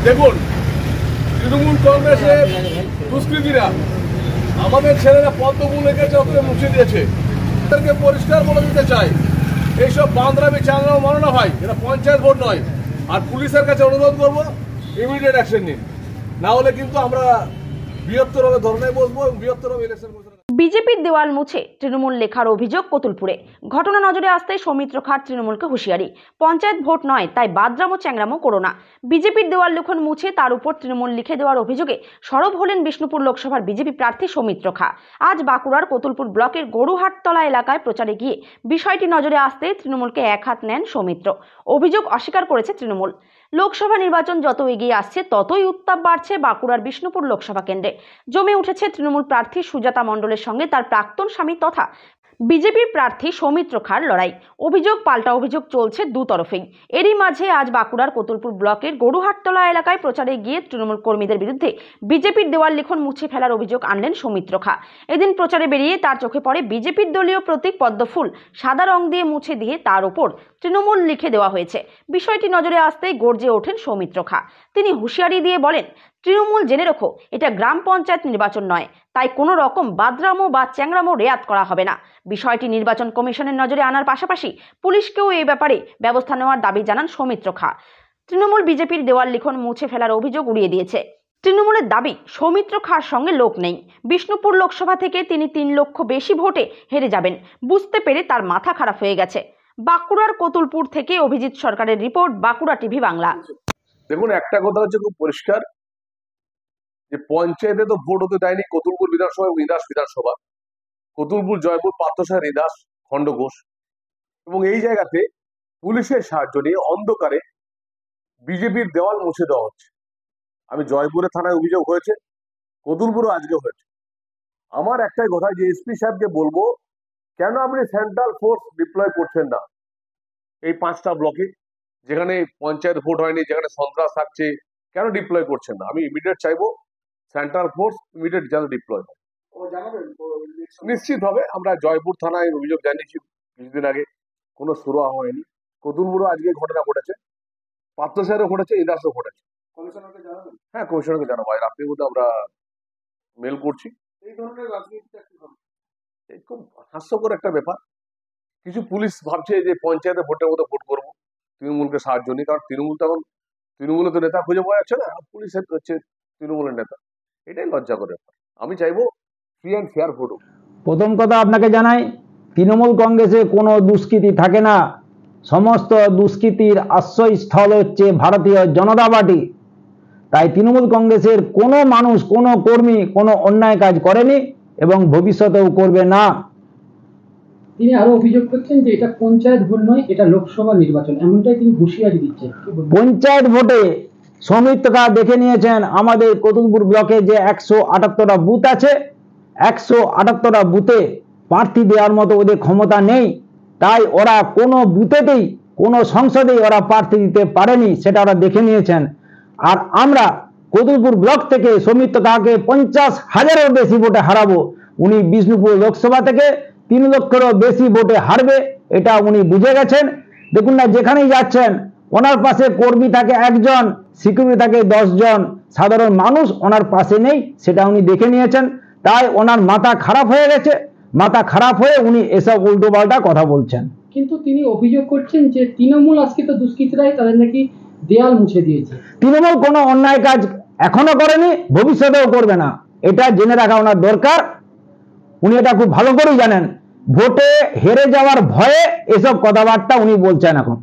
দেখুন, তৃণমূল কংগ্রেসের দুষ্কৃতীরা আমাদের ছেলেরা পদ্মফুল এঁকেছে, ওকে মুছে দিয়েছে। তাদেরকে পরিষ্কার বলে দিতে চাই, এইসব বাঁধরামি চালানো মানো না ভাই, এটা পঞ্চায়েত ভোট নয়। আর পুলিশের কাছে অনুরোধ করবো, ইমিডিয়েট অ্যাকশন নিন, না হলে কিন্তু আমরা বৃহত্তরভাবে ধর্নায় বসবো এবং বৃহত্তরভাবে ইলেকশন করবো। বিজেপির দেওয়াল মুছে তৃণমূল লেখার অভিযোগ কতুলপুরে। ঘটনা নজরে আসতেই সৌমিত্র খাঁর তৃণমূলকে হুঁশিয়ারি, পঞ্চায়েত ভোট নয়, তাই বাদরামো চ্যাংরামো করো না। বিজেপির দেওয়াল লিখন মুছে তার উপর তৃণমূল লিখে দেওয়ার অভিযোগে সরব হলেন বিষ্ণুপুর লোকসভার বিজেপি প্রার্থী সৌমিত্র খাঁ। আজ বাঁকুড়ার কতুলপুর ব্লকের গরুহাটতলা এলাকায় প্রচারে গিয়ে বিষয়টি নজরে আসতেই তৃণমূলকে এক হাত নেন সৌমিত্র। অভিযোগ অস্বীকার করেছে তৃণমূল। লোকসভা নির্বাচন যত এগিয়ে আসছে ততই উত্তাপ বাড়ছে বাঁকুড়ার বিষ্ণুপুর লোকসভা কেন্দ্রে। জমে উঠেছে তৃণমূল প্রার্থী সুজাতা মণ্ডলের সঙ্গে তার প্রাক্তন স্বামী তথা বিজেপির প্রার্থী সৌমিত্র খাঁর লড়াই। অভিযোগ পাল্টা অভিযোগ চলছে দুতরফেই। এরই মাঝে আজ বাঁকুড়ার কতুলপুর ব্লকের গরুহাটতলা এলাকায় প্রচারে গিয়ে তৃণমূল কর্মীদের বিরুদ্ধে বিজেপির দেওয়াল লিখন মুছে ফেলার অভিযোগ আনলেন সৌমিত্র খাঁ। এদিন প্রচারে বেরিয়ে তার চোখে পড়ে বিজেপির দলীয় প্রতীক পদ্মফুল সাদা রং দিয়ে মুছে দিয়ে তার উপর তৃণমূল লিখে দেওয়া হয়েছে। বিষয়টি নজরে আসতেই গর্জে ওঠেন সৌমিত্র খাঁ। তিনি হুঁশিয়ারি দিয়ে বলেন, তৃণমূল জেনে রেখো, এটা গ্রাম পঞ্চায়েত নির্বাচন নয়, তাই কোনো রকম বাদরামো বা চ্যাংরামো রেয়াত করা হবে না। বিষয়টি নির্বাচন কমিশনের নজরে আনার পাশাপাশি পুলিশকেও এই ব্যাপারে ব্যবস্থা নেওয়ার দাবি জানান সৌমিত্র খাঁ। তৃণমূল বিজেপির দেওয়াল লিখন মুছে ফেলার অভিযোগ উড়িয়ে দিয়েছে। তৃণমূলের দাবি, সৌমিত্র খাঁর সঙ্গে লোক নেই। বিষ্ণুপুর লোকসভা থেকে তিনি 3 লক্ষ বেশি ভোটে হেরে যাবেন বুঝতে পেরে তার মাথা খারাপ হয়ে গেছে। বাঁকুড়ার কতুলপুর থেকে অভিজিৎ সরকারের রিপোর্ট, বাঁকুড়া টিভি বাংলা। দেখুন, একটা কথা হচ্ছে খুব পরিষ্কার যে পঞ্চায়েতে তো ভোট হতে দেয়নি কতুলপুর বিধানসভা এবং ইদাস বিধানসভা, কতুলপুর, জয়পুর, পাত্রসাহের, ইদাস, খণ্ডঘোষ, এবং এই জায়গাতে পুলিশের সাহায্য নিয়ে অন্ধকারে বিজেপির দেওয়াল মুছে দেওয়া হচ্ছে। আমি জয়পুরে থানায় অভিযোগ হয়েছে, কতুলপুরও আজকে হয়েছে। আমার একটাই কথা যে এসপি সাহেবকে বলবো, কেন আপনি সেন্ট্রাল ফোর্স ডিপ্লয় করছেন না এই 5টা ব্লকে যেখানে পঞ্চায়েত ভোট হয়নি, যেখানে সন্ত্রাস থাকছে, কেন ডিপ্লয় করছেন না? আমি ইমিডিয়েট চাইবো সেন্ট্রাল ফোর্স ইমিডিয়েট যেন ডিপ্লয় হয়। নিশ্চিত হবে। আমরা জয়পুর থানায় অভিযোগ জানিয়েছি কিছুদিন আগে, কোনো সুরাহা হয়নি। কতুলপুরও আজকে ঘটনা ঘটেছে, পাত্রসাহেরও ঘটেছে, ইদাসও ঘটেছে। হ্যাঁ, কমিশনারকে জানাবো, রাত্রির মধ্যে আমরা মেল করছি। এই ধরনের রাজনীতিটা কি হবে? খুব হাস্যকর একটা ব্যাপার। কিছু পুলিশ ভাবছে যে পঞ্চায়েতে ভোটের মতো ভোট করবো, তৃণমূলকে সাহায্য নেই, কারণ তৃণমূল তো এখন তৃণমূলে তো নেতা খুঁজে পাওয়া যাচ্ছে না, পুলিশের হচ্ছে তৃণমূলের নেতা। এটাই লজ্জাকর ব্যাপার। আমি চাইবো ফ্রি অ্যান্ড ফেয়ার ভোট হোক। প্রথম কথা আপনাকে জানাই, তৃণমূল কংগ্রেসে কোনো দুষ্কৃতি থাকে না। সমস্ত দুষ্কৃতির আশ্রয়স্থল হচ্ছে ভারতীয় জনতা পার্টি। তাই তৃণমূল কংগ্রেসের কোনো মানুষ, কোনো কর্মী কোনো অন্যায় কাজ করেনি এবং ভবিষ্যতেও করবে না। তিনি আরো অভিযোগ করছেন যে এটা পঞ্চায়েত ভোট নয়, এটা লোকসভা নির্বাচন, এমনটাই তিনি হুঁশিয়ারি দিচ্ছেন। পঞ্চায়েত ভোটে সৌমিত্র খাঁ দেখে নিয়েছেন আমাদের কতুলপুর ব্লকে যে 178টা বুথ আছে, 178টা বুথে প্রার্থী দেওয়ার মতো ওদের ক্ষমতা নেই। তাই ওরা কোনো বুথেতেই, কোনো সংসদেই ওরা প্রার্থী দিতে পারেনি, সেটা ওরা দেখে নিয়েছেন। আর আমরা কতুলপুর ব্লক থেকে সৌমিত্র খাঁকে 50,000-এরও বেশি ভোটে হারাবো। উনি বিষ্ণুপুর লোকসভা থেকে 3 লক্ষেরও বেশি ভোটে হারবে, এটা উনি বুঝে গেছেন। দেখুন না, যেখানেই যাচ্ছেন ওনার পাশে কর্মী থাকে 1জন, সিকিউরিটি থাকে 10 জন, সাধারণ মানুষ ওনার পাশে নেই, সেটা উনি দেখে নিয়েছেন। তাই ওনার মাথা খারাপ হয়ে গেছে, মাথা খারাপ হয়ে উনি এসব উল্টোপাল্টা কথা বলছেন। কিন্তু তিনি অভিযোগ করছেন যে তৃণমূল আজকে তো দুষ্কৃতীরাই তাদের নাকি দেয়াল মুছে দিয়েছে। তৃণমূল কোনো অন্যায় কাজ এখনো করেনি, ভবিষ্যতেও করবে না, এটা জেনে রাখা ওনার দরকার। উনি এটা খুব ভালো করেই জানেন। ভোটে হেরে যাওয়ার ভয়ে এসব কথাবার্তা উনি বলছেন এখন।